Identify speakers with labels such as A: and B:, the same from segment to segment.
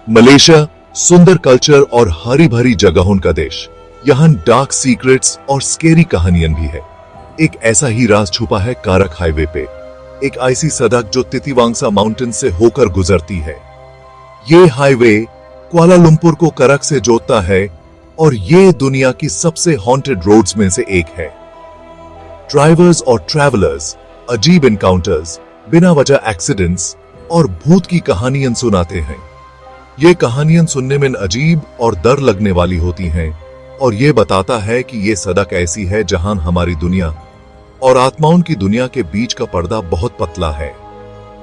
A: Malaysia सुंदर culture और हरी भरी जगहों का देश। यहाँ डार्क सीक्रेट्स और स्केरी कहानियां भी है। एक ऐसा ही राज छुपा है कारक हाईवे पे, एक ऐसी सड़क जो तितिवांगसा माउंटेन से होकर गुजरती है। ये हाईवे कुआलालंपुर को करक से जोड़ता है और ये दुनिया की सबसे हॉन्टेड रोड्स में से एक है। ड्राइवर्स और ट्रैवलर्स अजीब एनकाउंटर्स, बिना वजह एक्सीडेंट्स और भूत की कहानियां सुनाते हैं। ये कहानियां सुनने में अजीब और डर लगने वाली होती हैं और ये बताता है कि ये सड़क ऐसी है जहां हमारी दुनिया और आत्माओं की दुनिया के बीच का पर्दा बहुत पतला है।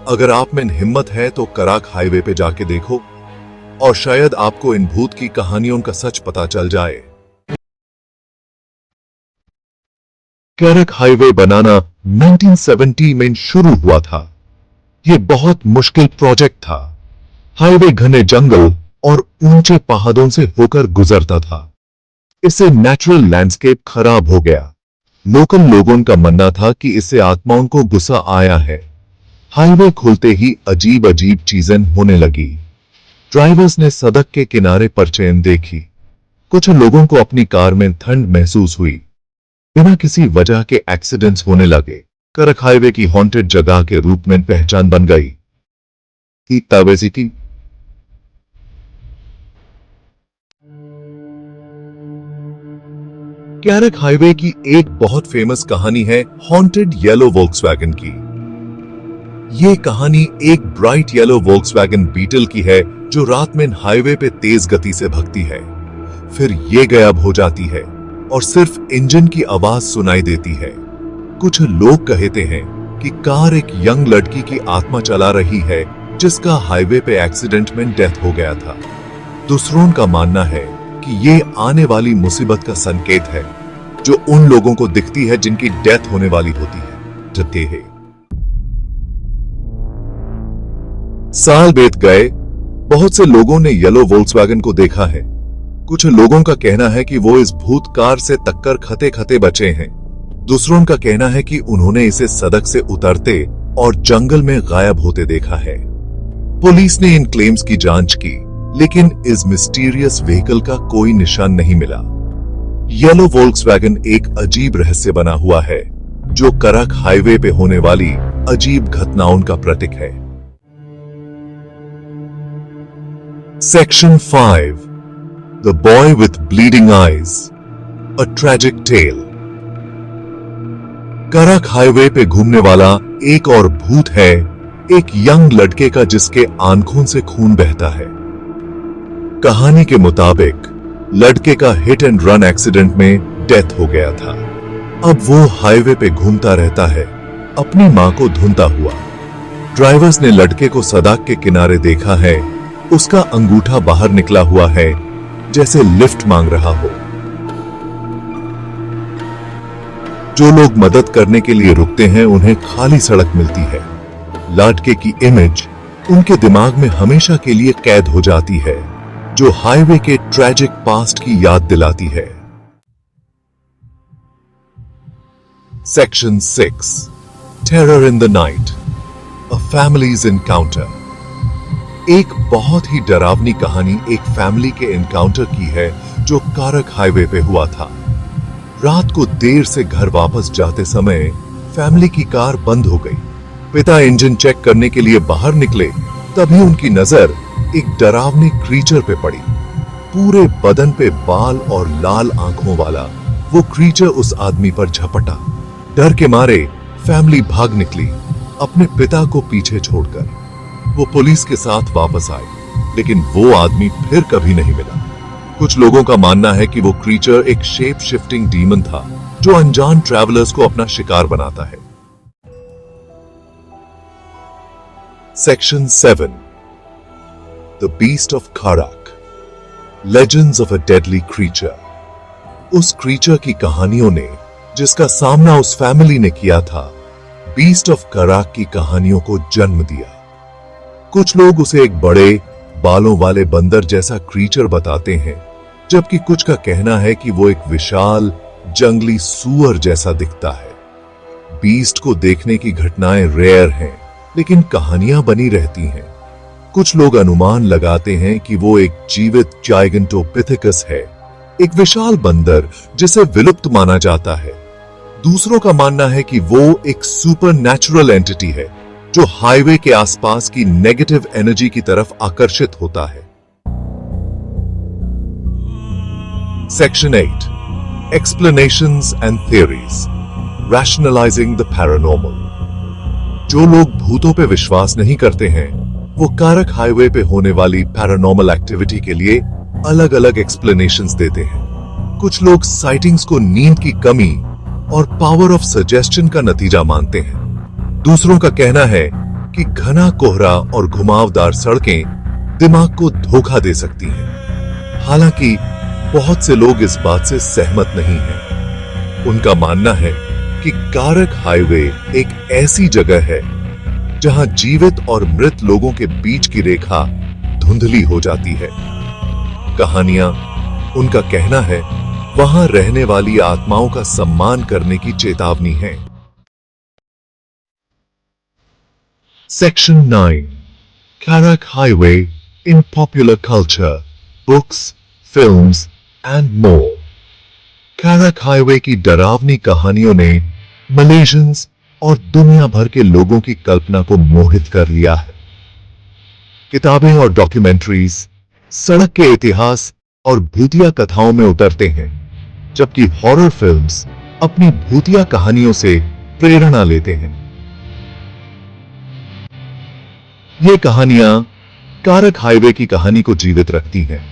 A: अगर आप में हिम्मत है तो कराक हाईवे पे जाके देखो और शायद आपको इन भूत की कहानियों का सच पता चल जाए। करक हाईवे बनाना 1970 में शुरू हुआ था। ये बहुत मुश्किल प्रोजेक्ट था। हाईवे घने जंगल और ऊंचे पहाड़ों से होकर गुजरता था। इससे नेचुरल लैंडस्केप खराब हो गया। लोकल लोगों का मानना था कि इससे आत्माओं को गुस्सा आया है। हाईवे खुलते ही अजीब अजीब चीजें होने लगी। ड्राइवर्स ने सड़क के किनारे पर चेन देखी। कुछ लोगों को अपनी कार में ठंड महसूस हुई। बिना किसी वजह के एक्सीडेंट्स होने लगे। करक हाईवे की हॉन्टेड जगह के रूप में पहचान बन गई। करक हाईवे की एक बहुत फेमस कहानी है हॉन्टेड येलो वोल्क्सवैगन की। ये कहानी एक ब्राइट येलो वोल्क्सवैगन बीटल की है जो रात में हाईवे पे तेज गति से भगती है, फिर ये गायब हो जाती है और सिर्फ इंजन की आवाज सुनाई देती है। कुछ लोग कहते हैं कि कार एक यंग लड़की की आत्मा चला रही है जिसका हाईवे पे एक्सीडेंट में डेथ हो गया था। दूसरों का मानना है कि ये आने वाली मुसीबत का संकेत है जो उन लोगों को दिखती है जिनकी डेथ होने वाली होती है। जते है साल बीत गए, बहुत से लोगों ने येलो वोल्क्सवैगन को देखा है। कुछ लोगों का कहना है कि वो इस भूत कार से टक्कर खते खते बचे हैं। दूसरों का कहना है कि उन्होंने इसे सड़क से उतरते और जंगल में गायब होते देखा है। पुलिस ने इन क्लेम्स की जांच की, लेकिन इस मिस्टीरियस व्हीकल का कोई निशान नहीं मिला। येलो वोल्क्सवैगन एक अजीब रहस्य बना हुआ है जो करक हाईवे पे होने वाली अजीब घटनाओं का प्रतीक है। Section 5 the boy with bleeding eyes, a tragic tale. करक हाईवे पे घूमने वाला एक और भूत है, एक यंग लड़के का जिसके आंखों से खून बहता है। कहानी के मुताबिक लड़के का हिट एंड रन एक्सीडेंट में डेथ हो गया था। अब वो हाईवे पे घूमता रहता है, अपनी मां को ढूंढता हुआ। ड्राइवर्स ने लड़के को सड़क के किनारे देखा है। उसका अंगूठा बाहर निकला हुआ है, जैसे लिफ्ट मांग रहा हो। जो लोग मदद करने के लिए रुकते हैं उन्हें खाली सड़क मिलती है। लड़के की इमेज उनके दिमाग में हमेशा के लिए कैद हो जाती है, जो हाईवे के ट्रेजिक पास्ट की याद दिलाती है। Section 6 terror in the night, a families encounter. एक बहुत ही डरावनी कहानी एक फैमिली के एनकाउंटर की है जो करक हाईवे पे हुआ था। रात को देर से घर वापस जाते समय फैमिली की कार बंद हो गई। पिता इंजन चेक करने के लिए बाहर निकले, तभी उनकी नजर एक डरावनी क्रीचर पे पड़ी। पूरे बदन पे बाल और लाल आंखों वाला वो क्रीचर उस आदमी पर झपटा। डर के मारे फैमिली भाग निकली, अपने पिता को पीछे छोड़कर। वो पुलिस के साथ वापस आए, लेकिन वो आदमी फिर कभी नहीं मिला। कुछ लोगों का मानना है कि वो क्रीचर एक शेप शिफ्टिंग डीमन था जो अनजान ट्रैवलर्स को अपना शिकार बनाता है। सेक्शन 7 द बीस्ट ऑफ कराक, legends of a deadly creature. उस क्रीचर की कहानियों ने जिसका सामना उस फैमिली ने किया था, बीस्ट ऑफ कराक की कहानियों को जन्म दिया। कुछ लोग उसे एक बड़े बालों वाले बंदर जैसा क्रीचर बताते हैं, जबकि कुछ का कहना है कि वो एक विशाल जंगली सूअर जैसा दिखता है। बीस्ट को देखने की घटनाएं रेयर हैं, लेकिन कहानियां बनी रहती हैं। कुछ लोग अनुमान लगाते हैं कि वो एक जीवित जाइगेंटोपिथेकस है, एक विशाल बंदर जिसे विलुप्त माना जाता है। दूसरों का मानना है कि वो एक सुपरनैचुरल एंटिटी है जो हाईवे के आसपास की नेगेटिव एनर्जी की तरफ आकर्षित होता है। Section 8 Explanations and Theories Rationalizing the Paranormal। जो लोग भूतों पे विश्वास नहीं करते हैं वो कारक हाईवे पे होने वाली पैरानॉर्मल एक्टिविटी के लिए अलग अलग एक्सप्लेनेशंस देते हैं। कुछ लोग साइटिंग्स को नींद की कमी और पावर ऑफ सजेस्शन का नतीजा मानते हैं। दूसरों का कहना है कि घना कोहरा और घुमावदार सड़कें दिमाग को धोखा दे सकती हैं। हालांकि बहुत से लोग इस बात से सहमत नहीं हैं। उनका मानना है कि कारक हाईवे एक ऐसी जगह है जहां जीवित और मृत लोगों के बीच की रेखा धुंधली हो जाती है। कहानियां, उनका कहना है, वहां रहने वाली आत्माओं का सम्मान करने की चेतावनी है। Section 9 Karak Highway in Popular Culture, Books, Films and More। कारक हाईवे की डरावनी कहानियों ने मलेशियंस और दुनिया भर के लोगों की कल्पना को मोहित कर लिया है। किताबें और डॉक्यूमेंट्रीज सड़क के इतिहास और भूतिया कथाओं में उतरते हैं, जबकि हॉरर फिल्म्स अपनी भूतिया कहानियों से प्रेरणा लेते हैं। ये कहानियां कारक हाईवे की कहानी को जीवित रखती हैं।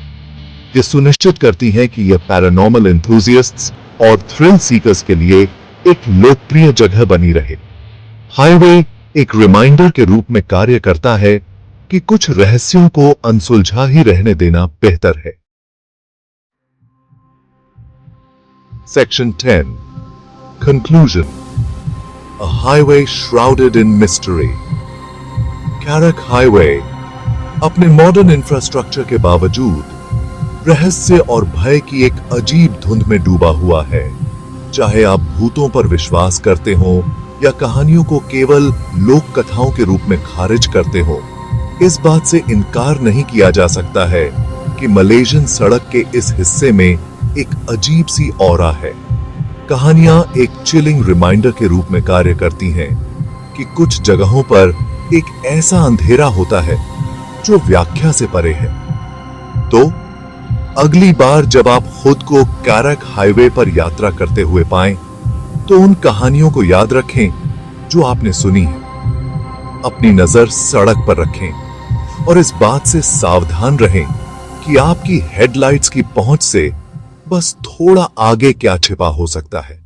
A: ये सुनिश्चित करती हैं कि यह पैरानॉर्मल एंथुसियास्ट्स और थ्रिल सीकर्स के लिए एक लोकप्रिय जगह बनी रहे। हाईवे एक रिमाइंडर के रूप में कार्य करता है कि कुछ रहस्यों को अनसुलझा ही रहने देना बेहतर है। Section 10 Conclusion A highway shrouded in mystery। कारक हाईवे अपने मॉडर्न इंफ्रास्ट्रक्चर के बावजूद रहस्य और भय की एक अजीब धुंध में डूबा हुआ है। चाहे आप भूतों पर विश्वास करते हो या कहानियों को केवल लोक कथाओं के रूप में खारिज करते हो, इस बात से इनकार नहीं किया जा सकता है कि मलेशियन सड़क के इस हिस्से में एक अजीब सी ऑरा है। कहानियां एक चिलिंग रिमाइंडर के रूप में कार्य करती हैं कि कुछ जगहों पर एक ऐसा अंधेरा होता है जो व्याख्या से परे है। तो अगली बार जब आप खुद को कारक हाईवे पर यात्रा करते हुए पाएं, तो उन कहानियों को याद रखें जो आपने सुनी है। अपनी नजर सड़क पर रखें और इस बात से सावधान रहें कि आपकी हेडलाइट्स की पहुंच से बस थोड़ा आगे क्या छिपा हो सकता है।